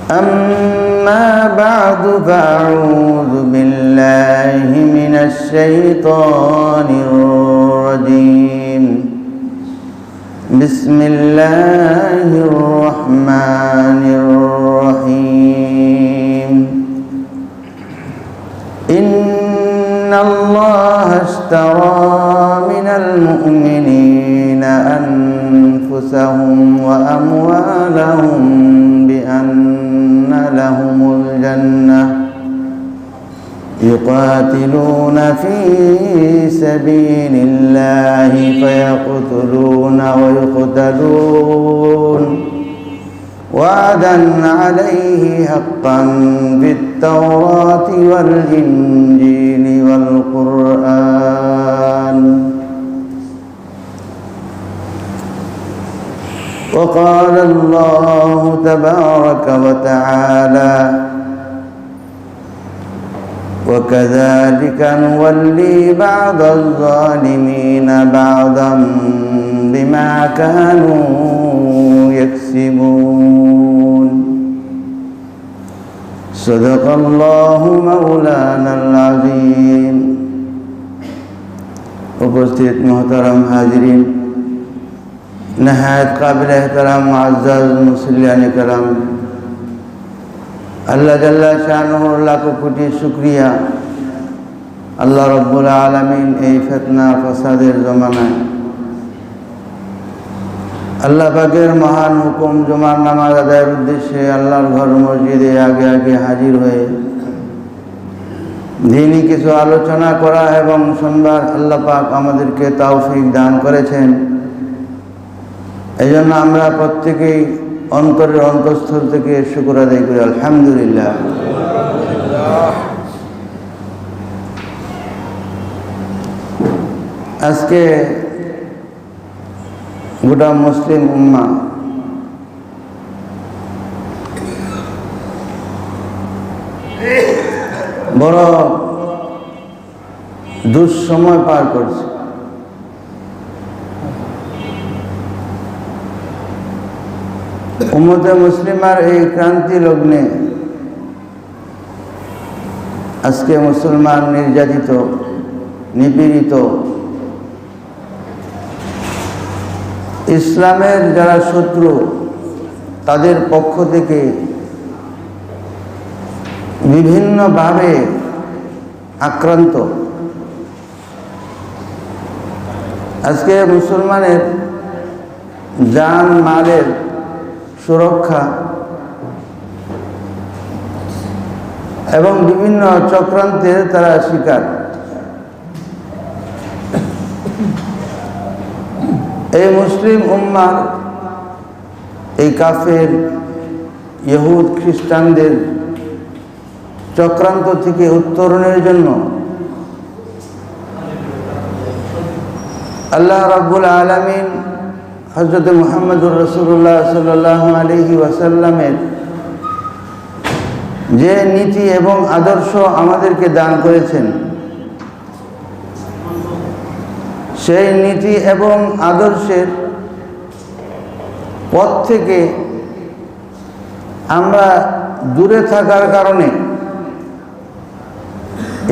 أما بعد فأعوذ بالله من الشيطان الرجيم بسم الله الرحمن الرحيم إن الله اشترى من المؤمنين أنفسهم وأموالهم بأن لهم الجنة يقاتلون في سبيل الله فيقتلون ويقتلون وعدا عليه حقا في التوراة والإنجيل والقرآن وقال الله تبارك وتعالى وكذلك نولي بعض الظالمين بعضا بما كانوا يكسبون صدق الله مولانا العظيم उपस्थित मोहतरम हाजिरीन नहायत काबिल एहतराम मुअज़्ज़ज़ मुसल्लियान करम अल्लाह जल्ला शानुहु लाखों कोटि शुक्रिया अल्लाह रब्बुल आलमीन এই ফিতনা ফাসাদের জমানায় আল্লাহ পাকের মহান হুকুম জুমার নামাজ আদায়ের উদ্দেশ্যে আল্লাহর ঘর মসজিদে আগে আগে হাজির হয়ে দ্বীনি কিছু আলোচনা করা এবং শুনবার আল্লাহ পাক আমাদেরকে তৌফিক দান করেছেন। এইজন্য আমরা প্রত্যেকেই অন্তরের অন্তঃস্থল থেকে শুকর আদায় করি আলহামদুলিল্লাহ। আজকে গোটা মুসলিম উম্মাহ বড় দুঃসময় পার করছে। উম্মতে মুসলিমার এই ক্রান্তি লগ্নে আজকে মুসলমান নির্যাতিত, নিপীড়িত, ইসলামের যারা শত্রু তাদের পক্ষ থেকে বিভিন্নভাবে আক্রান্ত। আজকে মুসলমানের জান মালের সুরক্ষা এবং বিভিন্ন চক্রান্তের তারা শিকার। এই মুসলিম উম্মার এই কাফের ইহুদ খ্রিস্টানদের চক্রান্ত থেকে উত্তরণের জন্য আল্লাহ রাব্বুল আলামিন হযরত মুহাম্মদুর রাসূলুল্লাহ সাল্লাল্লাহু আলাইহি ওয়াসাল্লামের যে নীতি এবং আদর্শ আমাদেরকে দান করেছেন, সেই নীতি এবং আদর্শের পথ থেকে আমরা দূরে থাকার কারণে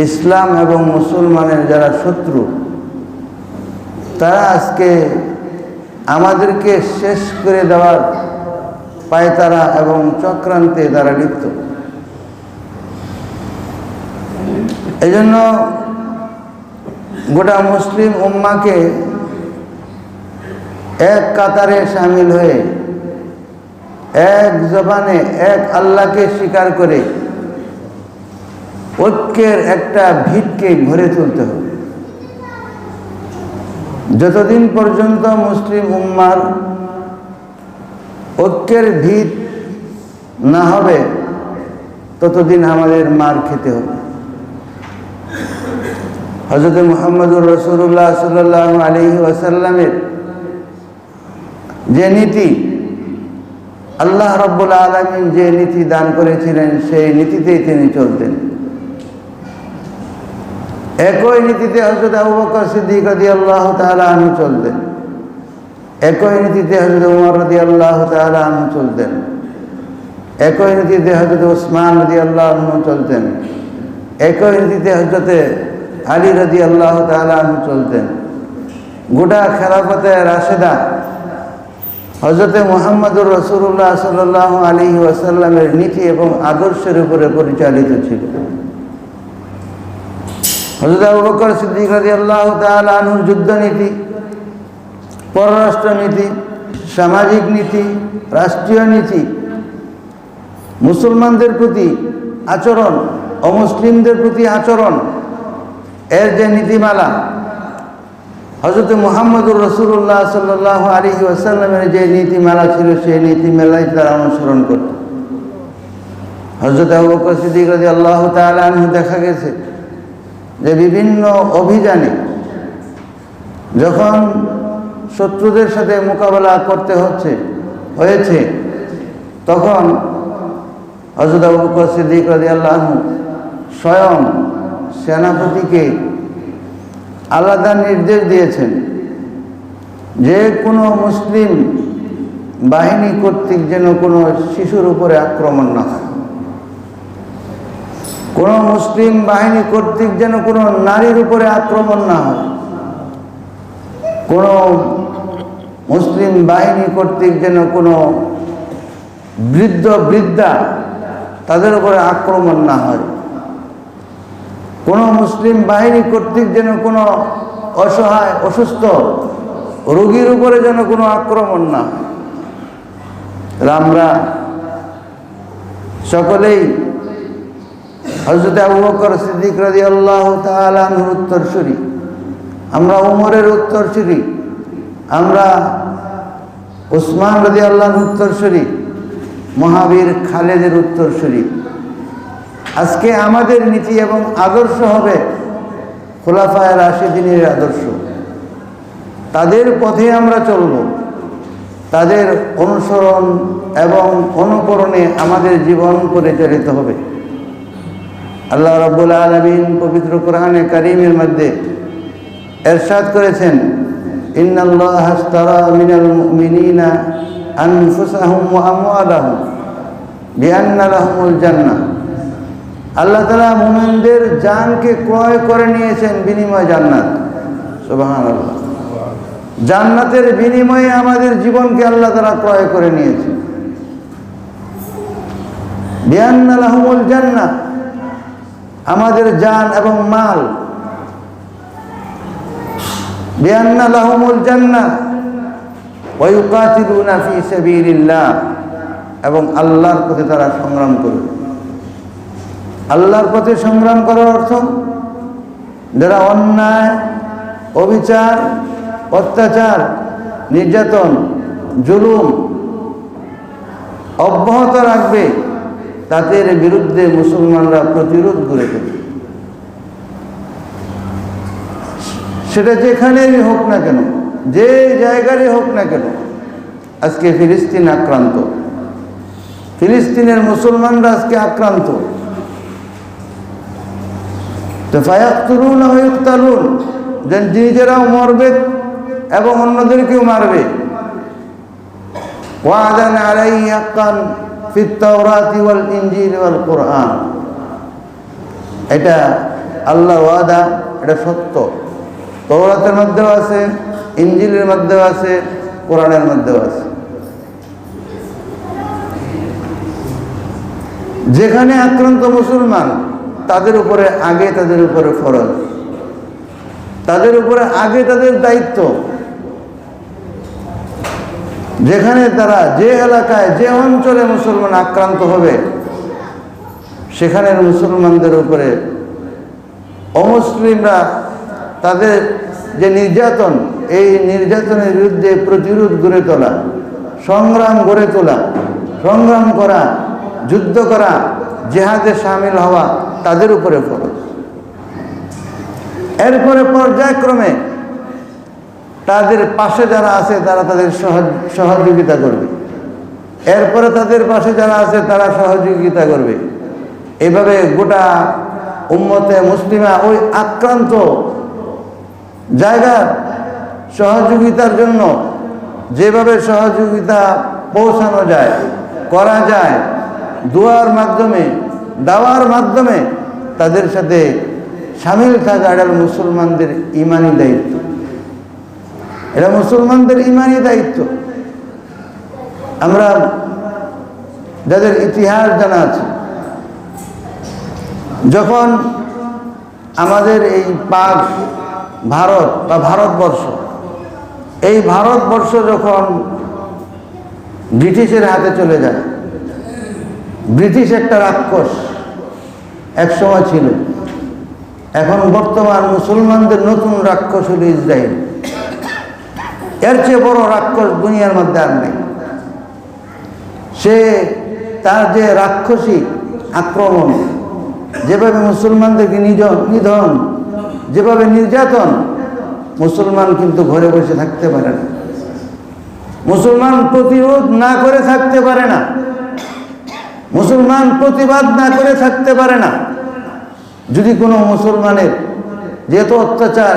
ইসলাম এবং মুসলমানের যারা শত্রু তারা আজকে আমাদেরকে শেষ করে দেওয়ার পায়তারা এবং চক্রান্তে তারা লিপ্ত। এই জন্য গোটা মুসলিম উম্মাকে এক কাতারে শামিল হয়ে এক জবানে এক আল্লাহকে স্বীকার করে ঐক্যের একটা ভিতকে গড়ে তুলতে হবে। যতদিন পর্যন্ত মুসলিম উম্মার ঐক্যের ভিত না হবে ততদিন আমাদের মার খেতে হবে। হযরত মুহাম্মদুর রাসূলুল্লাহ সাল্লাল্লাহু আলাইহি ওয়াসাল্লামের যে নীতি, আল্লাহ রাব্বুল আলামিন যে নীতি দান করেছিলেন সেই নীতিতেই তিনি চলতেন। একই নীতিতে হযরত আবু বকর সিদ্দিক রাদিয়াল্লাহু তাআলা আনহু চলতেন, একই নীতিতে হযরত উমর রাদিয়াল্লাহু তাআলা আনহু চলতেন। একই নীতিতে হযরত ওসমান রাদিয়াল্লাহু আনহু চলতেন, একই নীতিতে হযরত আলী রাদিয়াল্লাহু তাআলা আনহু চলতেন। গোটা খেলাফতে রাশেদা হযরত মুহাম্মদুর রাসূলুল্লাহ সাল্লাল্লাহু আলাইহি ওয়াসাল্লামের নীতি এবং আদর্শের উপরে পরিচালিত ছিল। হযরত আবু বকর সিদ্দিক রাদিয়াল্লাহু তাআলা আনহুর যুদ্ধনীতি, পররাষ্ট্র নীতি, সামাজিক নীতি, রাষ্ট্রীয় নীতি, মুসলমানদের প্রতি আচরণ, অমুসলিমদের প্রতি আচরণ, এর যে নীতিমালা, হযরত মুহাম্মদুর রাসূলুল্লাহ সাল্লাল্লাহু আলাইহি ওয়াসাল্লামের যে নীতিমালা ছিল, সেই নীতিমালাই তারা অনুসরণ করত। হযরত আবু বকর সিদ্দিক রাদিয়াল্লাহু তাআলা আনহু দেখা গেছে যে বিভিন্ন অভিযানে যখন শত্রুদের সাথে মোকাবেলা করতে হয়েছে, তখন হযরত আবু বকর সিদ্দিক রাদিয়াল্লাহু আনহু স্বয়ং সেনাপতিকে আলাদা নির্দেশ দিয়েছেন যে কোনো মুসলিম বাহিনী কর্তৃক যেন কোনো শিশুর উপরে আক্রমণ না হয়, কোনো মুসলিম বাহিনী কর্তৃক যেন কোনো নারীর উপরে আক্রমণ না হয়, কোনো মুসলিম বাহিনী কর্তৃক যেন কোনো বৃদ্ধ বৃদ্ধা তাদের উপরে আক্রমণ না হয়, কোনো মুসলিম বাহিনী কর্তৃক যেন কোনো অসহায় অসুস্থ রোগীর উপরে যেন কোনো আক্রমণ না হয়। আমরা সকলেই হযরত আবু বকর সিদ্দিক রাদিয়াল্লাহু তাআলা আনহুর উত্তরসূরি, আমরা উমরের উত্তরসূরি, আমরা উসমান রাদিয়াল্লাহু আনহুর উত্তরসূরি, মহাবীর খালেদের উত্তরসূরি। আজকে আমাদের নীতি এবং আদর্শ হবে খোলাফায়ে রাশিদিনের আদর্শ। তাদের পথে আমরা চলব, তাদের অনুসরণ এবং অনুকরণে আমাদের জীবন পরিচালিত হবে। আল্লাহ রাব্বুল আলামিন পবিত্র কোরআনে কারীমের মধ্যে ইরশাদ করেছেন, ইন্নাল্লাহা আশতারা মিনাল মুমিনিনা আনফুসাহুম ওয়া আমওয়ালাহুম বিআন্না লাহুমুল জান্নাহ। আল্লাহ তাআলা মুমিনদের জানকে ক্রয় করে নিয়েছেন বিনিময় জান্নাত। সুবহানাল্লাহ। জান্নাতের বিনিময়ে আমাদের জীবনকে আল্লাহ তাআলা ক্রয় করে নিয়েছেন। বিআন্না লাহুমুল জান্নাহ, আমাদের জান এবং মাল, বিআন্না লাহুমুল জান্নাহ ওয়া ইউকাতিলুনা ফি সাবিলিল্লাহ, এবং আল্লাহর পথে তারা সংগ্রাম করবে। আল্লাহর পথে সংগ্রাম করার অর্থ যারা অন্যায়, অবিচার, অত্যাচার, নির্যাতন, জুলুম অব্যাহত রাখবে, তাদের বিরুদ্ধে মুসলমানরা প্রতিরোধ গড়ে তুলবে। সেটা যেখানেই হোক না কেন, যে জায়গারই হোক না কেন। আজকে ফিলিস্তিন আক্রান্ত, ফিলিস্তিনের মুসলমানরা আজকে আক্রান্ত। তো ফায়াকতুলুন ওয়া ইউকতালুন, নিজেরাও মরবে এবং অন্যদেরকেও মারবে। ওয়াদান আলাইহি হাক্কান ফিত তাওরাতি ওয়াল ইনজিল ওয়াল কুরআন, এটা আল্লাহর ওয়াদা, এটা সত্য। তাওরাতের মধ্যেও আছে, ইনজিলের মধ্যেও আছে, কোরআনের মধ্যেও আছে। যেখানে আক্রান্ত মুসলমান, তাদের উপরে আগে তাদের উপরে ফরজ, তাদের উপরে আগে তাদের দায়িত্ব। যেখানে তারা, যে এলাকায়, যে অঞ্চলে মুসলমান আক্রান্ত হবে, সেখানের মুসলমানদের উপরে অমুসলিমরা তাদের যে নির্যাতন, এই নির্যাতনের বিরুদ্ধে প্রতিরোধ গড়ে তোলা, সংগ্রাম গড়ে তোলা, সংগ্রাম করা, যুদ্ধ করা, জিহাদে শামিল হওয়া তাদের উপরে ফরজ। এরপরে পর্যায়ক্রমে তাদের পাশে যারা আছে তারা তাদের সহযোগিতা করবে, এরপরে তাদের পাশে যারা আছে তারা সহযোগিতা করবে। এভাবে গোটা উম্মতে মুসলিমা ওই আক্রান্ত জায়গার সহযোগিতার জন্য যেভাবে সহযোগিতা পৌঁছানো যায়, করা যায়, দোয়ার মাধ্যমে, দাওয়ার মাধ্যমে তাদের সাথে সামিল থাকা এটা মুসলমানদের ইমানি দায়িত্ব। এটা মুসলমানদের ইমানি দায়িত্ব। আমরা যাদের ইতিহাস জানা আছে, যখন আমাদের এই পাক ভারত বা ভারতবর্ষ, এই ভারতবর্ষ যখন ব্রিটিশের হাতে চলে যায়, ব্রিটিশ একটা রাক্ষস একসময় ছিল, এখন বর্তমান মুসলমানদের নতুন রাক্ষস হল ইসরায়েল। এর চেয়ে বড় রাক্ষস দুনিয়ার মধ্যে আর নেই। সে তার যে রাক্ষসী আক্রমণ, যেভাবে মুসলমানদেরকে নিধন, যেভাবে নির্যাতন, মুসলমান কিন্তু ঘরে বসে থাকতে পারে না। মুসলমান প্রতিরোধ না করে থাকতে পারে না, মুসলমান প্রতিবাদ না করে থাকতে পারে না। যদি কোনো মুসলমানের যে এত অত্যাচার,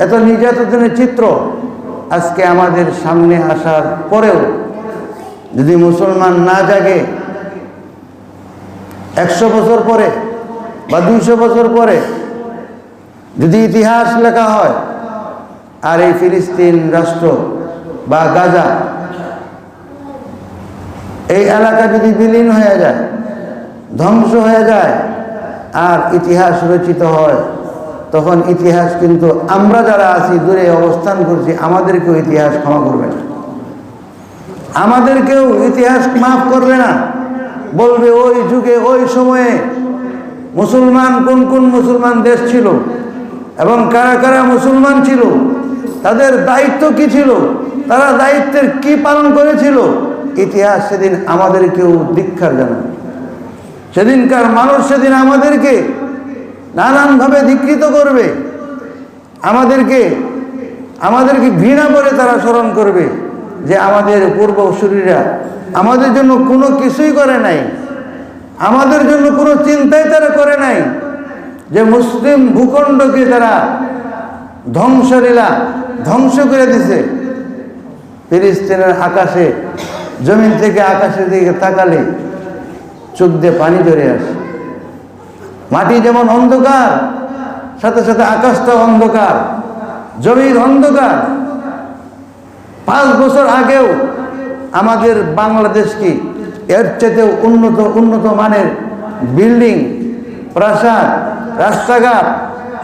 এত নির্যাতনের চিত্র আজকে আমাদের সামনে আসার পরেও যদি মুসলমান না জাগে, 100 বছর পরে বা 200 বছর পরে যদি ইতিহাস লেখা হয়, আর এই ফিলিস্তিন রাষ্ট্র বা গাজা এই এলাকা যদি বিলীন হয়ে যায়, ধ্বংস হয়ে যায়, আর ইতিহাস রচিত হয়, তখন ইতিহাস কিন্তু আমরা যারা আছি, দূরে অবস্থান করছি, আমাদেরকেও ইতিহাস ক্ষমা করবে না, আমাদেরকেও ইতিহাস মাফ করবে না। বলবে ওই যুগে, ওই সময়ে মুসলমান কোন কোন মুসলমান দেশ ছিল এবং কারা কারা মুসলমান ছিল, তাদের দায়িত্ব কি ছিল, তারা দায়িত্বের কি পালন করেছিল, ইতিহাস সেদিন আমাদেরকেও ধিক্কার জানাবে। সেদিনকার মানুষ সেদিন আমাদেরকে নানানভাবে ধিক্কৃত করবে, আমাদেরকে ঘৃণা করে তারা স্মরণ করবে যে আমাদের পূর্বসূরীরা আমাদের জন্য কোনো কিছুই করে নাই, আমাদের জন্য কোনো চিন্তাই তারা করে নাই, যে মুসলিম ভূখণ্ডকে তারা ধ্বংসলীলা ধ্বংস করে দিছে। ফিলিস্তিনের আকাশে, জমিন থেকে আকাশের দিকে তাকালে চোখ দিয়ে পানি ঝরে আসে। মাটি যেমন অন্ধকার, সাথে সাথে আকাশটা অন্ধকার, জমির অন্ধকার। 5 বছর আগেও আমাদের বাংলাদেশ কি এর চেয়েও উন্নত মানের বিল্ডিং, প্রাসাদ, রাস্তাঘাট,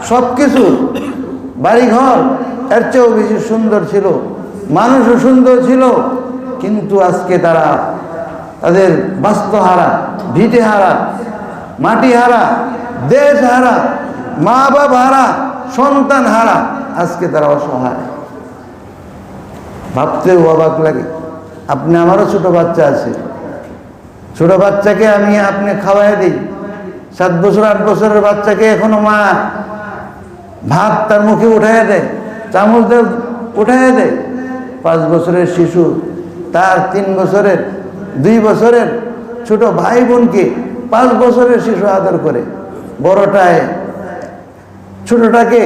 সব কিছু, বাড়িঘর এর চেয়েও বেশি সুন্দর ছিল, মানুষও সুন্দর ছিল। কিন্তু আজকে তারা তাদের বাস্তুহারা, ভিটেহারা, মাটিহারা, দেশহারা, মা বাপ হারা, সন্তান হারা, আজকে তারা অসহায়। ভাবতেও অবাক লাগে। আমারও ছোট বাচ্চা আছে, ছোট বাচ্চাকে আপনি খাওয়াই দিই, 7 বছর 8 বছরের বাচ্চাকে এখনো মা ভাত তার মুখে উঠাইয়া দেয়, চামচ দিয়ে উঠাইয়া দেয়। 5 বছরের শিশু তার 3 বছরের 2 বছরের ছোট ভাই বোনকে 5 বছরের শিশু আদর করে। বড়টায় ছোটটাকে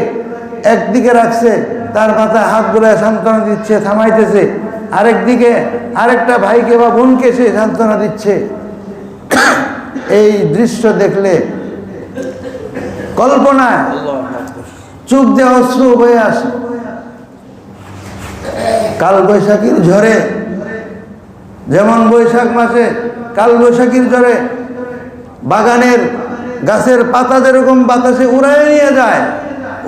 একদিকে রাখছে, তার মাথায় হাত বুলায় সান্ত্বনা দিচ্ছে, থামাইতেছে, আরেকদিকে আরেকটা ভাইকে বা বোনকে সে সান্ত্বনা দিচ্ছে। এই দৃশ্য দেখলে কল্পনায় চোখ দিয়ে অশ্রু বয়ে আসে। কাল বৈশাখীর ঝড়ে, যেমন বৈশাখ মাসে কাল বৈশাখীর ঝড়ে বাগানের গাছের পাতা যেরকম বাতাসে উড়ায় নিয়ে যায়,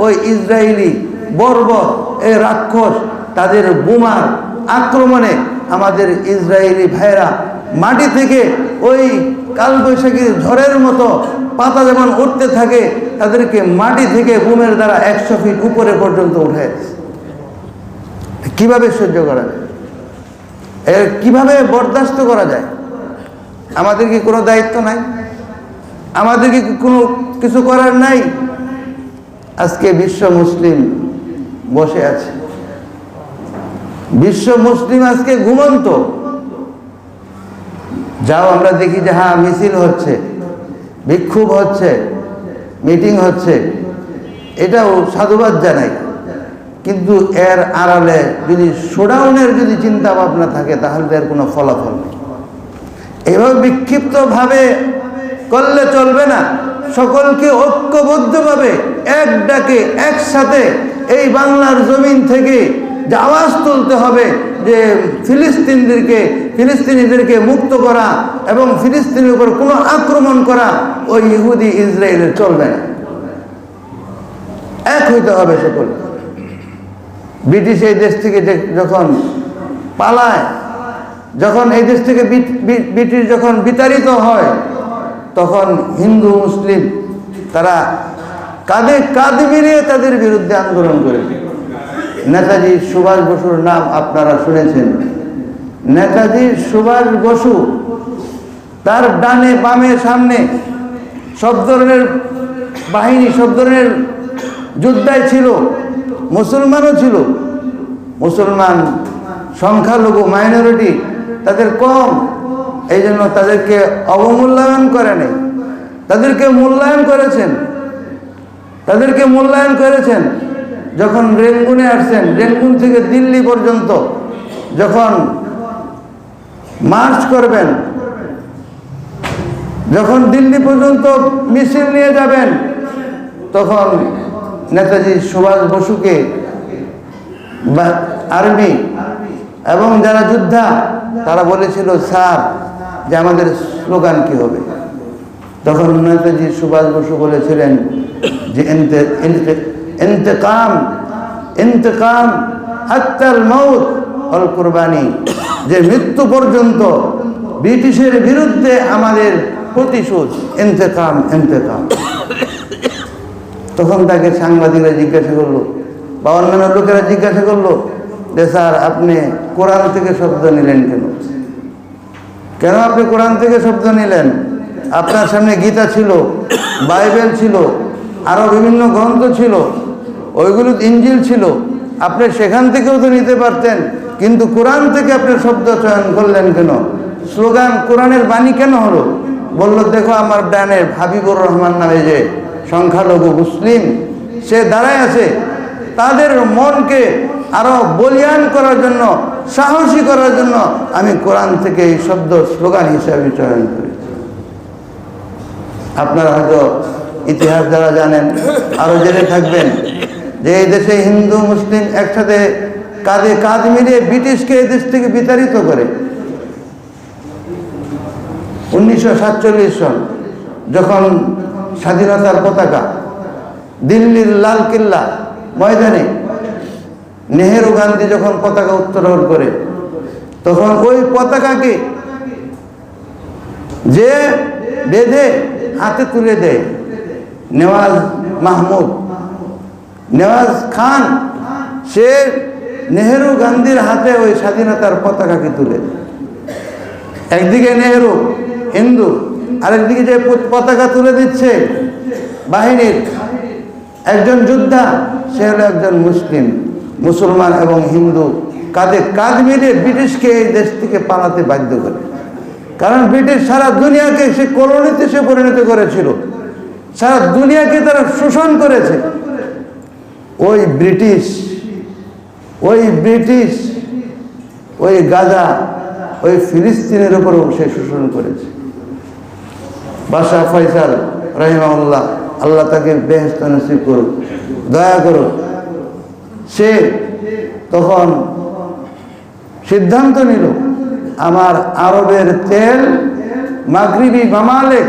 ওই ইসরায়েলি বর্বর এই রাক্ষস তাদের বোমার আক্রমণে আমাদের ইসরায়েলি ভাইরা মাটি থেকে ওই কালবৈশাখীর ঝড়ের মতো পাতা যেমন উঠতে থাকে, তাদেরকে মাটি থেকে বোমের দ্বারা 100 ফিট উপরে পর্যন্ত উঠে। কিভাবে সহ্য করা যায়? এর কিভাবে বরদাস্ত করা যায়? আমাদের কি কোনো দায়িত্ব নাই? আমাদের কি কোনো কিছু করার নাই? আজকে বিশ্ব মুসলিম বসে আছে, বিশ্ব মুসলিম আজকে ঘুমন্ত। যাও আমরা দেখি যে হ্যাঁ মিছিল হচ্ছে, বিক্ষোভ হচ্ছে, মিটিং হচ্ছে, এটাও সাধুবাদ জানাই। কিন্তু এর আড়ালে যদি শোডাউনের যদি চিন্তা ভাবনা থাকে, তাহলে এর কোনো ফলাফল নেই। এভাবে বিক্ষিপ্তভাবে করলে চলবে না। সকলকে ঐক্যবদ্ধভাবে এক ডাকে একসাথে এই বাংলার জমিন থেকে যে আওয়াজ তুলতে হবে যে ফিলিস্তিনিদেরকে মুক্ত করা এবং ফিলিস্তিনের উপর কোনো আক্রমণ করা ওই ইহুদি ইসরায়েলের চলবে না। এক হইতে হবে সকল। ব্রিটিশ এই দেশ থেকে যখন পালায়, যখন এই দেশ থেকে ব্রিটিশ যখন বিতাড়িত হয়, তখন হিন্দু মুসলিম তারা কাঁধে কাঁধ মিলিয়ে তাদের বিরুদ্ধে আন্দোলন করেছে। নেতাজি সুভাষ বসুর নাম আপনারা শুনেছেন। নেতাজি সুভাষ বসু, তার ডানে বামে সামনে সব ধরনের বাহিনী, সব ধরনের যোদ্ধাই ছিল, মুসলমানও ছিল। মুসলমান সংখ্যালঘু মাইনরিটি তাদের কম, এই জন্য তাদেরকে অবমূল্যায়ন করে নেই, তাদেরকে মূল্যায়ন করেছেন, তাদেরকে মূল্যায়ন করেছেন। যখন রেঙ্গুনে আসছেন, রেঙ্গুন থেকে দিল্লি পর্যন্ত যখন মার্চ করবেন, যখন দিল্লি পর্যন্ত মিছিল নিয়ে যাবেন, তখন নেতাজি সুভাষ বসুকে আর্মি এবং যারা যোদ্ধা তারা বলেছিল, স্যার যে আমাদের স্লোগান কি হবে? তখন নেতাজি সুভাষ বসু বলেছিলেন যে ইন্তেকাম ইন্তেকাম হাত্তাল মউত ওয়াল কুরবানি, যে মৃত্যু পর্যন্ত ব্রিটিশের বিরুদ্ধে আমাদের প্রতিশোধ, ইন্তেকাম ইন্তেকাম। তখন তাকে সাংবাদিকরা জিজ্ঞাসা করলো বা অন্যান্য লোকেরা জিজ্ঞাসা করলো যে স্যার আপনি কোরআন থেকে শব্দ নিলেন কেন? কেন আপনি কোরআন থেকে শব্দ নিলেন? আপনার সামনে গীতা ছিল, বাইবেল ছিল, আরো বিভিন্ন গ্রন্থ ছিল, ওইগুলো ইঞ্জিল ছিল, আপনি সেখান থেকেও তো নিতে পারতেন, কিন্তু কোরআন থেকে আপনি শব্দ চয়ন করলেন কেন? স্লোগান কোরআনের বাণী কেন হলো? বলল, দেখো আমার ডানে হাবিবুর রহমান নামে যে সংখ্যালঘু মুসলিম সে দাঁড়ায় আছে, তাদের মনকে আরো বলিয়ান করার জন্য, সাহসী করার জন্য আমি কোরআন থেকে এই শব্দ স্লোগান হিসাবে চয়ন করি। আপনারা হয়তো ইতিহাস যারা জানেন আরো জেনে থাকবেন যে এই দেশে হিন্দু মুসলিম একসাথে কাঁধে কাঁধ মিলিয়ে ব্রিটিশকে এই দেশ থেকে বিতাড়িত করে। 1947 সন যখন স্বাধীনতার পতাকা দিল্লির লাল কিল্লা ময়দানে নেহেরু গান্ধী যখন পতাকা উত্তোলন করে, তখন ওই পতাকাকে যে বেঁধে হাতে তুলে দেয় নেওয়াজ মাহমুদ, নেওয়াজ খান, সে নেহেরু গান্ধীর হাতে ওই স্বাধীনতার পতাকাকে তুলে দেয়। একদিকে নেহেরু হিন্দু, আরেকদিকে যে পতাকা তুলে দিচ্ছে বাহিনীর একজন যোদ্ধা, সে হলো একজন মুসলিম। মুসলমান এবং হিন্দু কাঁধে কাঁধ মিলিয়ে ব্রিটিশকে এই দেশ থেকে পালাতে বাধ্য করে। কারণ ব্রিটিশ সারা দুনিয়াকে সে কলোনিতে সে পরিণত করেছিল, সারা দুনিয়াকে তারা শোষণ করেছে। ওই ব্রিটিশ ওই গাজা, ওই ফিলিস্তিনের উপরও সে শোষণ করেছে। বাদশাহ ফয়সাল রাহিমাহুল্লাহ, আল্লাহ তাকে বেহেশত নসিব করুক, দয়া করুক, সে তখন সিদ্ধান্ত নিল আমার আরবের তেল মাগরিবি মামালিক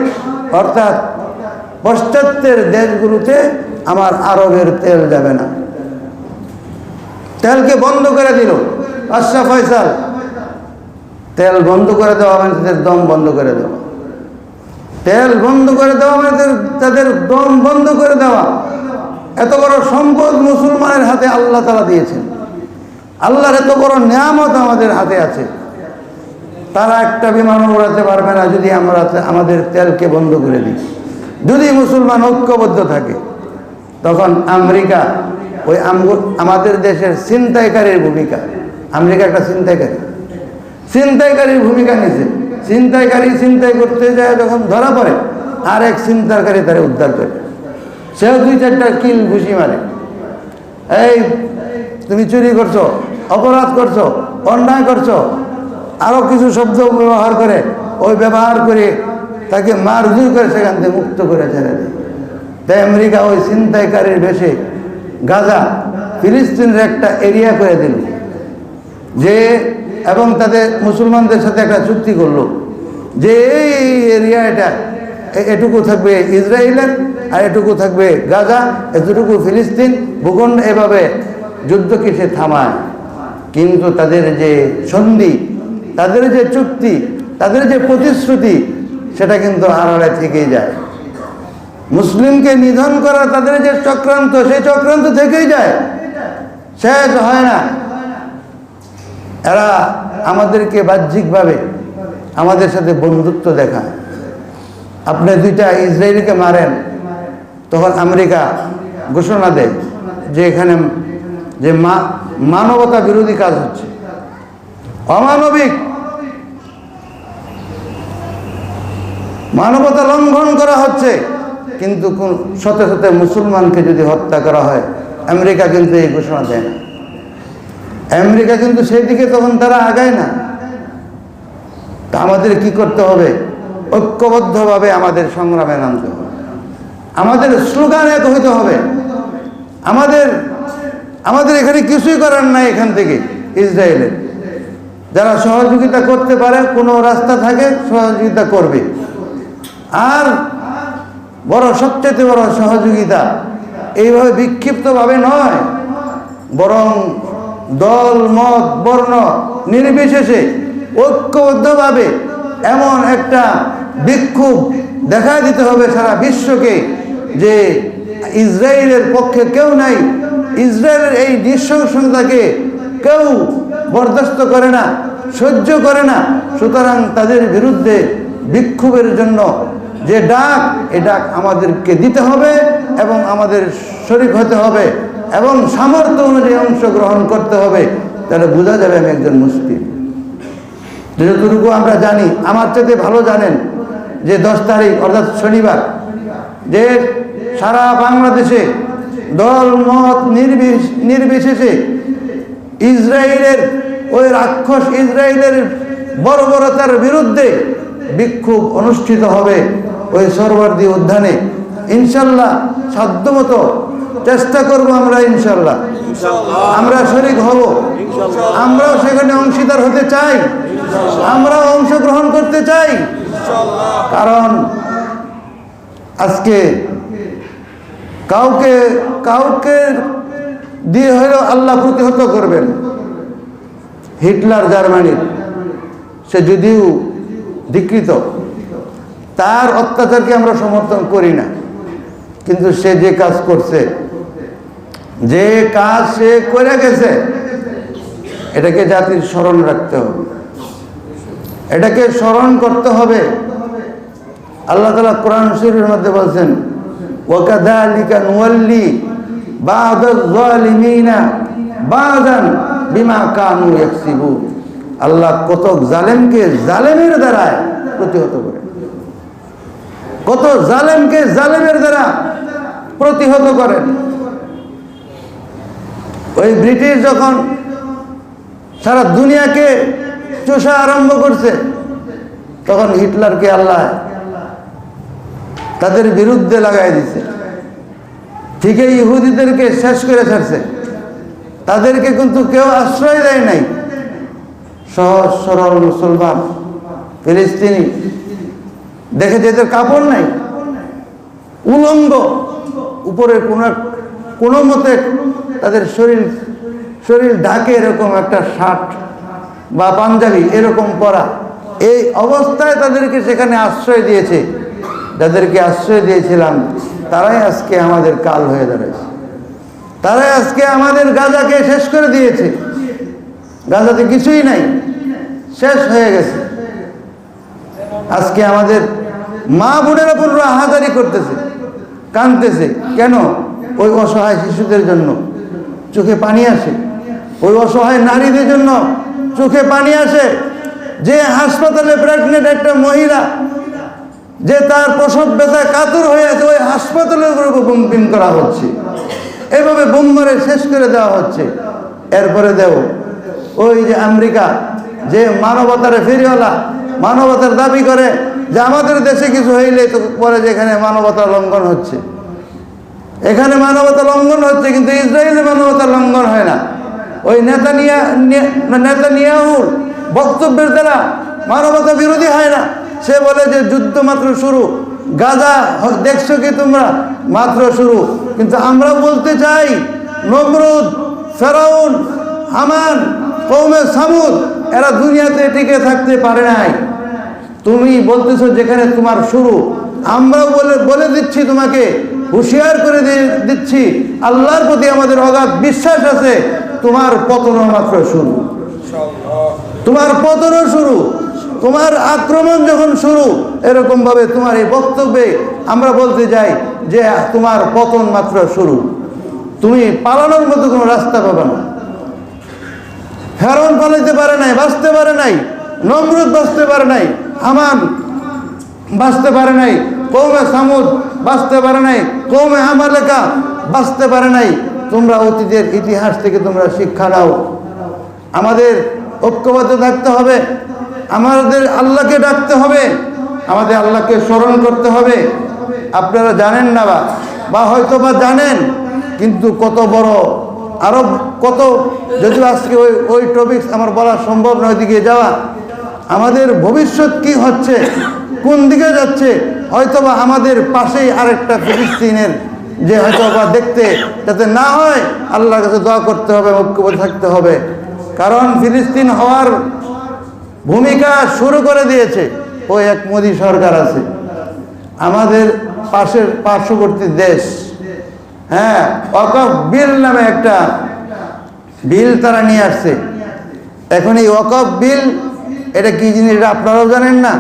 অর্থাৎ পাশ্চাত্যের দেশগুলোতে আমার আরবের তেল যাবে না। তেলকে বন্ধ করে দিল বাদশাহ ফয়সাল। তেল বন্ধ করে দেওয়া মানে তাদের দম বন্ধ করে দেওয়া, তেল বন্ধ করে দেওয়া মানে তাদের দম বন্ধ করে দেওয়া। এত বড় সম্পদ মুসলমানের হাতে আল্লাহ তাআলা দিয়েছেন, আল্লাহর এত বড় নিয়ামত আমাদের হাতে আছে, তারা একটা বিমান উড়াতে পারবে না যদি আমরা আমাদের তেলকে বন্ধ করে দিই। যদি মুসলমান ঐক্যবদ্ধ থাকে, তখন আমেরিকা ওই আমাদের দেশের ছিনতাইকারীর ভূমিকা, আমেরিকা একটা ছিনতাইকারীর ভূমিকা নিয়েছে। ছিনতাই করতে যায় যখন ধরা পড়ে, আর এক ছিনতাইকারী তারা উদ্ধার করে, সেও 2-4টা কিল ঘুষি মারে, এই তুমি চুরি করছো, অপরাধ করছো, অন্যায় করছো, আরও কিছু শব্দ ব্যবহার করে, ওই ব্যবহার করে তাকে মারধর করে সেখান থেকে মুক্ত করে ছেড়ে দেয়। তাই আমেরিকা ওই ছিনতাইকারীর বেশে গাজা ফিলিস্তিনের একটা এরিয়া করে দিল, যে এবং তাদের মুসলমানদের সাথে একটা চুক্তি করলো যে এই এরিয়া এটুকু থাকবে ইসরায়েলের, আর এটুকু থাকবে গাজা, এতটুকু ফিলিস্তিন ভূখণ্ড। এভাবে যুদ্ধকে সে থামায়। কিন্তু তাদের যে সন্ধি, তাদের যে চুক্তি, তাদের যে প্রতিশ্রুতি, সেটা কিন্তু আড়ালে থেকেই যায়। মুসলিমকে নিধন করা তাদের যে চক্রান্ত, সেই চক্রান্ত থেকেই যায়, শেষ হয় না। এরা আমাদেরকে বাহ্যিকভাবে আমাদের সাথে বন্ধুত্ব দেখায়। আপনি দুইটা ইসরায়েলিকে মারেন, তখন আমেরিকা ঘোষণা দেয় যে এখানে যে মানবতা বিরোধী কাজ হচ্ছে, অমানবিক, মানবতা লঙ্ঘন করা হচ্ছে। কিন্তু শত শত মুসলমানকে যদি হত্যা করা হয়, আমেরিকা কিন্তু এই ঘোষণা দেয় না। আমেরিকা কিন্তু সেই দিকে তখন তারা আগায় না। তা আমাদের কি করতে হবে? ঐক্যবদ্ধভাবে আমাদের সংগ্রামে নামতে হবে, আমাদের স্লোগান এক হইতে হবে। আমাদের এখানে কিছুই করার নাই। এখান থেকে ইসরায়েলের যারা সহযোগিতা করতে পারে, কোনো রাস্তা থাকে সহযোগিতা করবে। আর সবচেয়ে বড় সহযোগিতা এইভাবে বিক্ষিপ্তভাবে নয়, বরং দল মত বর্ণ নির্বিশেষে ঐক্যবদ্ধভাবে এমন একটা বিক্ষোভ দেখা দিতে হবে সারা বিশ্বকে, যে ইসরায়েলের পক্ষে কেউ নাই, ইসরায়েলের এই নৃশংসতাকে কেউ বরদাস্ত করে না, সহ্য করে না। সুতরাং তাদের বিরুদ্ধে বিক্ষোভের জন্য যে ডাক, এ ডাক আমাদেরকে দিতে হবে এবং আমাদের শরীক হতে হবে এবং সামর্থ্য অনুযায়ী অংশগ্রহণ করতে হবে। তাহলে বোঝা যাবে আমি একজন মুসলিম। যতটুকু আমরা জানি, আমার চাইতে ভালো জানেন যে 10 তারিখ অর্থাৎ শনিবার, যে সারা বাংলাদেশে দল মত নির্বিশেষে ইসরায়েলের ওই রাক্ষস ইসরায়েলের বর্বরতার বিরুদ্ধে বিক্ষোভ অনুষ্ঠিত হবে ওই সরওয়ার্দী উদ্যানে। ইনশাল্লাহ সাধ্যমতো চেষ্টা করব আমরা, ইনশাল্লাহ আমরা শরীক হব, আমরাও সেখানে অংশীদার হতে চাই, আমরাও অংশগ্রহণ করতে চাই। কারণ আজকে কাউকে দিয়ে হলেও আল্লাহ প্রতিহত করবেন। হিটলার জার্মানির, সে যদিও ধিকৃত, তার অত্যাচারকে আমরা সমর্থন করি না, কিন্তু সে যে কাজ করছে, যে কাজ সে করে গেছে, এটাকে জাতির স্মরণ রাখতে হবে, এটাকে স্মরণ করতে হবে। আল্লাহ তাআলা কোরআন শরীফের মধ্যে বলছেন, ওয়াকাযালিকা নুওয়াল্লি বা'দাল যালিমিনা বা'দান বিমা কানু ইয়াকসিবুন। আল্লাহ কত জালেমকে জালেমের দ্বারা প্রতিহত করে, কত জালেমকে জালেমের দ্বারা প্রতিহত করেন। ওই ব্রিটিশ যখন সারা দুনিয়াকে চষা আরম্ভ করছে, তখন হিটলারকে আল্লাহ তাদের বিরুদ্ধে লাগাই দিছে। ঠিক এই ইহুদিদেরকে শেষ করে ছাড়ছে, তাদেরকে কিন্তু কেউ আশ্রয় দেয় নাই। সহজ সরল মুসলমান ফিলিস্তিনি দেখে যেদের কাপড় নাই, উলঙ্গ, উপরে কোনো মতে তাদের শরীর ঢাকে এরকম একটা শার্ট বা পাঞ্জাবি এরকম পরা, এই অবস্থায় তাদেরকে সেখানে আশ্রয় দিয়েছে। যাদেরকে আশ্রয় দিয়েছিলাম তারাই আজকে আমাদের কাল হয়ে দাঁড়াইছে, তারাই আজকে আমাদের গাজাকে শেষ করে দিয়েছে। গাজাতে কিছুই নাই, শেষ হয়ে গেছে। আজকে আমাদের মা বোনের উপর হাজারি করতেছে, কাঁদতেছে। কেন? ওই অসহায় শিশুদের জন্য চোখে পানি আসে, ওই অসহায় নারীদের জন্য চোখে পানি আসে। যে হাসপাতালে প্রেগনেন্ট একটা মহিলা, যে তার প্রসব ব্যথায় কাতর হয়ে আছে, ওই হাসপাতালের উপরে বোম করা হচ্ছে, এভাবে বোম মারে শেষ করে দেওয়া হচ্ছে। এরপরে ওই যে আমেরিকা যে মানবতার ফেরিওয়ালা, মানবতার দাবি করে যে আমাদের দেশে কিছু হইলে তো পরে যে এখানে মানবতা লঙ্ঘন হচ্ছে, এখানে মানবতা লঙ্ঘন হচ্ছে, কিন্তু ইসরায়েলে মানবতা লঙ্ঘন হয় না। ওই নেতানিয়াহুর বক্তব্যের দ্বারা মানবতা বিরোধী হয় না। সে বলে যে যুদ্ধ মাত্র শুরু, গাজা দেখছো কি তোমরা, মাত্র শুরু। কিন্তু আমরা বলতে চাই, নমরুদ, ফেরাউন, হামান, কওমে সামুদ এরা দুনিয়াতে টিকে থাকতে পারে নাই। তুমি বলতেছো যেখানে তোমার শুরু, আমরাও বলে দিচ্ছি, তোমাকে হুঁশিয়ার করে দিচ্ছি, আল্লাহর প্রতি আমাদের অগাধ বিশ্বাস আছে, তোমার পতনও মাত্র শুরু, তোমার পতনও শুরু, তোমার আক্রমণ যখন শুরু। এরকম ভাবে তোমার এই বক্তব্যে আমরা বলতে চাই যে তোমার পতন মাত্র শুরু, তুমি পালানোর মতো কোনো রাস্তা পাবে না। ফেরাউন পালাইতে পারে নাই, বাঁচতে পারে নাই, নমরুদ বাঁচতে পারে নাই, হামান বাঁচতে পারে নাই, কওমে সামুদ বাঁচতে পারে নাই, কওমে আমালেকা বাঁচতে পারে নাই। তোমরা অতীতের ইতিহাস থেকে তোমরা শিক্ষা নাও। আমাদের ঐক্যবদ্ধ থাকতে হবে, আমাদের আল্লাহকে ডাকতে হবে, আমাদের আল্লাহকে স্মরণ করতে হবে। আপনারা জানেন না বা হয়তো বা জানেন, কিন্তু কত বড় আরো কত, যদিও আজকে ওই টপিক আমার বলা সম্ভব নয়, ওইদিকে যাওয়া। আমাদের ভবিষ্যৎ কি হচ্ছে, কোন দিকে যাচ্ছে, হয়তোবা আমাদের পাশেই আরেকটা ফিলিস্তিনের যে হয়তোবা দেখতে যাতে না হয়, আল্লাহর কাছে দোয়া করতে হবে, ঐক্যবদ্ধ থাকতে হবে। কারণ ফিলিস্তিন হওয়ার ভূমিকা শুরু করে দিয়েছে ওই এক মোদী সরকার আছে, আমাদের পার্শ্ববর্তী দেশ। হ্যাঁ, ওয়াকফ বিল নামে একটা বিল তারা নিয়ে আসছে। এখন এই ওয়াকফ বিল, এটা কি জিনিস এটা আপনারাও জানেন না,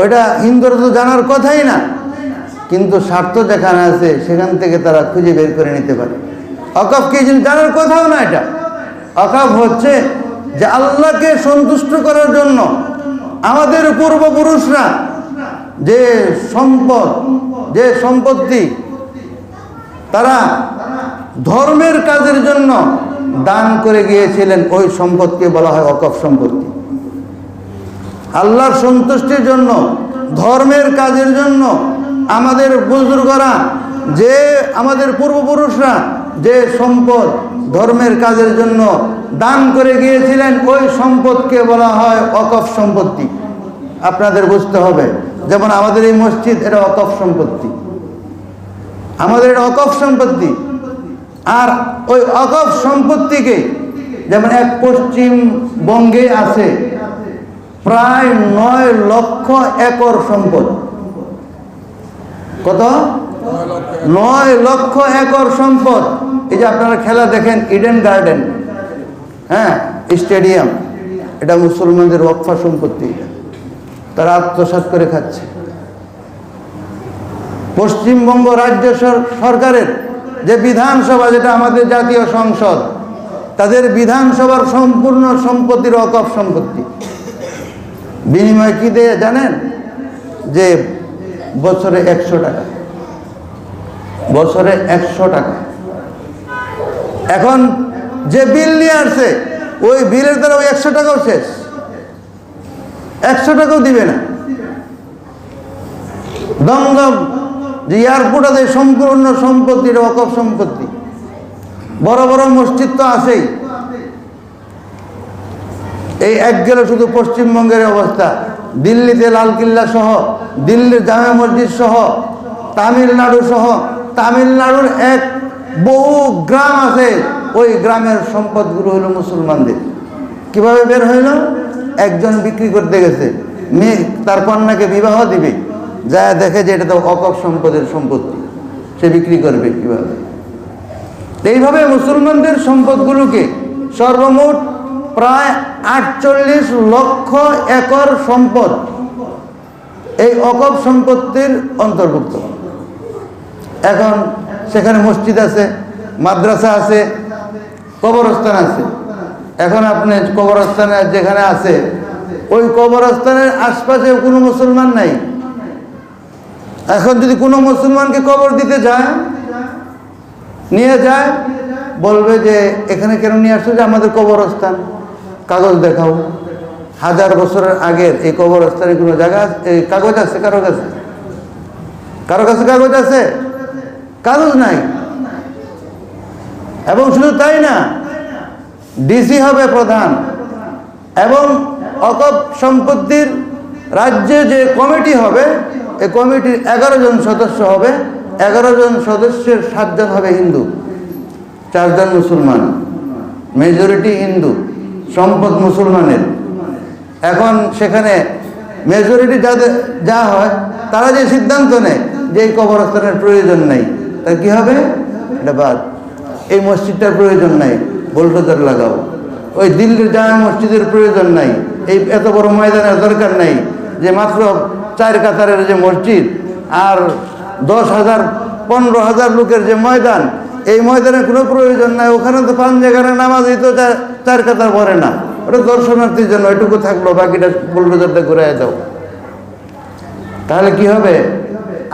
ওইটা হিন্দুরা তো জানার কথাই না, কিন্তু স্বার্থ যেখানে আছে সেখান থেকে তারা খুঁজে বের করে নিতে পারে। ওয়াকফ কি জিনিস জানার কথাও না। এটা ওয়াকফ হচ্ছে যে আল্লাহকে সন্তুষ্ট করার জন্য আমাদের পূর্বপুরুষরা যে সম্পদ, যে সম্পত্তি তারা ধর্মের কাজের জন্য দান করে গিয়েছিলেন, ওই সম্পদকে বলা হয় ওয়াকফ সম্পত্তি। আল্লাহর সন্তুষ্টির জন্য, ধর্মের কাজের জন্য আমাদের বুজুর্গরা, যে আমাদের পূর্বপুরুষরা যে সম্পদ ধর্মের কাজের জন্য দান করে গিয়েছিলেন, ওই সম্পদকে বলা হয় ওয়াকফ সম্পত্তি। আপনাদের বুঝতে হবে, যেমন আমাদের এই মসজিদ, এটা ওয়াকফ সম্পত্তি, আমাদের এটা ওয়াকফ সম্পত্তি। আর ওই ওয়াকফ সম্পত্তিকে, যেমন এক পশ্চিমবঙ্গে আছে প্রায় 9 লক্ষ একর সম্পদ। কত? 9 লক্ষ একর সম্পদ। এই যে আপনারা খেলা দেখেন, ইডেন গার্ডেন, হ্যাঁ, স্টেডিয়াম, এটা মুসলমানদের ওয়াকফ সম্পত্তি, তারা আত্মসাৎ করে খাচ্ছে। পশ্চিমবঙ্গ রাজ্য সরকারের যে বিধানসভা, যেটা আমাদের জাতীয় সংসদ, তাদের বিধানসভার সম্পূর্ণ সম্পত্তির ওয়াকফ সম্পত্তি। বিনিময় কি দেয় জানেন? যে বছরে 100 টাকা, বছরে 100 টাকা। এখন যে বিল নিয়ে আসছে, ওই বিলের দ্বারা ওই 100 টাকাও শেষ, 100 টাকাও দিবে না। দমদম যে এয়ারপোর্ট আছে, সম্পূর্ণ সম্পত্তির ওয়াকফ সম্পত্তি। বড় বড় মসজিদ তো আছেই, এই এক গেল শুধু পশ্চিমবঙ্গের অবস্থা। দিল্লিতে লালকিল্লা সহ, দিল্লির জামে মসজিদ সহ, তামিলনাড়ু সহ, তামিলনাড়ুর এক বহু গ্রাম আছে, ওই গ্রামের সম্পদগুলো হলো মুসলমানদের। কিভাবে বের হইল? একজন বিক্রি করতে গেছে, মেয়ে তার কন্যাকে বিবাহ দিবে, যা দেখে যে এটা তো ওয়াকফ সম্পদের সম্পত্তি, সে বিক্রি করবে কিভাবে? এইভাবে মুসলমানদের সম্পদগুলোকে সর্বমোট প্রায় 48 লক্ষ একর সম্পদ এই ওয়াকফ সম্পত্তির অন্তর্ভুক্ত। এখন সেখানে মসজিদ আছে, মাদ্রাসা আছে, কবরস্থান আছে। এখন আপনি কবরস্থানে যেখানে আছে, ওই কবরস্থানের আশপাশে কোনো মুসলমান নাই। এখন যদি কোনো মুসলমানকে কবর দিতে যায়, নিয়ে যায়, বলবে যে এখানে কেন নিয়ে আসছো? যে আমাদের কবরস্থান, কাগজ দেখাও। 1000 বছরের আগের এই কবরস্থানে কোনো জায়গা এই কাগজ আছে কারো কাছে? কারো কাছে কাগজ আছে? কাগজ নাই। এবং শুধু তাই না, ডিসি হবে প্রধান, এবং অকপ সম্পত্তির রাজ্যে যে কমিটি হবে, এই কমিটির 11 জন সদস্য হবে। 11 জন সদস্যের 7 জন হবে হিন্দু, 4 জন মুসলমান, মেজরিটি হিন্দু, সম্পদ মুসলমানের। এখন সেখানে মেজরিটি যাদের যা হয়, তারা যে সিদ্ধান্ত নেয় যে এই কবরস্থানের প্রয়োজন নেই, তা কি হবে? এটা বাদ। এই মসজিদটার প্রয়োজন নাই, বুলডোজার লাগাও। ওই দিল্লির জামে মসজিদের প্রয়োজন নাই, এই এত বড় ময়দানের দরকার নাই, যে মাত্র 4 কাতারের যে মসজিদ আর 10,000 15,000 লোকের যে ময়দান, এই ময়দানের কোনো প্রয়োজন নাই। ওখানে তো 5 জায়গায় নামাজই তো 4 কাতার পড়ে না, ওটা দর্শনার্থীর জন্য, এটুকু থাকলো, বাকিটা বুলডোজারটা ঘুরাই দাও। তাহলে কি হবে?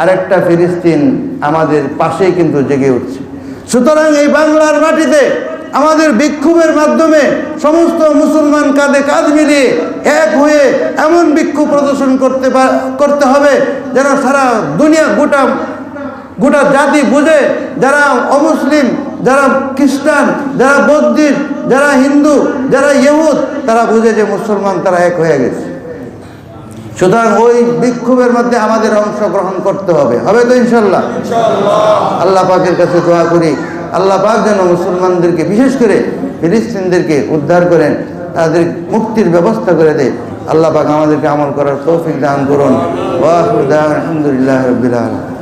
আরেকটা ফিলিস্তিন আমাদের পাশেই কিন্তু জেগে উঠছে। সুতরাং এই বাংলার মাটিতে আমাদের বিক্ষোভের মাধ্যমে সমস্ত মুসলমান কাঁধে কাঁধ মিলিয়ে এক হয়ে এমন বিক্ষোভ প্রদর্শন করতে হবে যেন সারা দুনিয়া, গোটা জাতি বুঝে, যারা অমুসলিম, যারা খ্রিস্টান, যারা বৌদ্ধিস্ট, যারা হিন্দু, যারা ইহুদ, তারা বুঝে যে মুসলমান তারা এক হয়ে গেছে। সুতরাং ওই বিক্ষোভের মধ্যে আমাদের অংশগ্রহণ করতে হবে। হবে তো ইনশাল্লাহ? আল্লাহ পাকের কাছে দোয়া করি, আল্লাহ পাক যেন মুসলমানদেরকে, বিশেষ করে ফিলিস্তিনদেরকে উদ্ধার করেন, তাদের মুক্তির ব্যবস্থা করে দেয়। আল্লাহ পাক আমাদেরকে আমল করার তৌফিক দান করুন। ওয়া আখিরু দাওয়ানা আলহামদুলিল্লাহি রাব্বিল আলামিন।